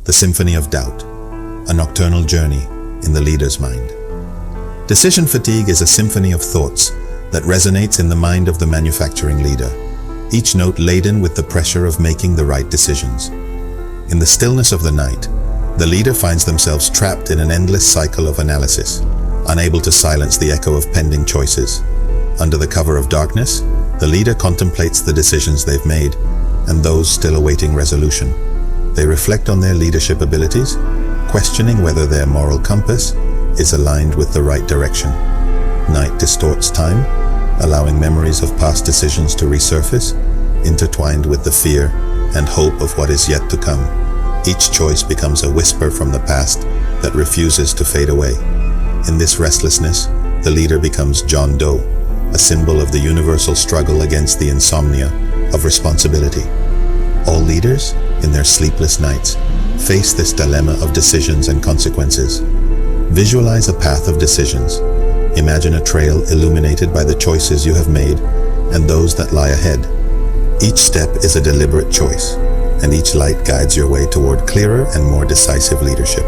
the Symphony of Doubt, a nocturnal journey in the leader's mind. Decision fatigue is a symphony of thoughts that resonates in the mind of the manufacturing leader, each note laden with the pressure of making the right decisions. In the stillness of the night, the leader finds themselves trapped in an endless cycle of analysis, unable to silence the echo of pending choices. Under the cover of darkness, the leader contemplates the decisions they've made and those still awaiting resolution. They reflect on their leadership abilities, questioning whether their moral compass is aligned with the right direction. Night distorts time, allowing memories of past decisions to resurface, intertwined with the fear and hope of what is yet to come. Each choice becomes a whisper from the past that refuses to fade away. In this restlessness, the leader becomes John Doe, a symbol of the universal struggle against the insomnia of responsibility. All leaders, in their sleepless nights, face this dilemma of decisions and consequences. Visualize a path of decisions. Imagine a trail illuminated by the choices you have made and those that lie ahead. Each step is a deliberate choice, and each light guides your way toward clearer and more decisive leadership.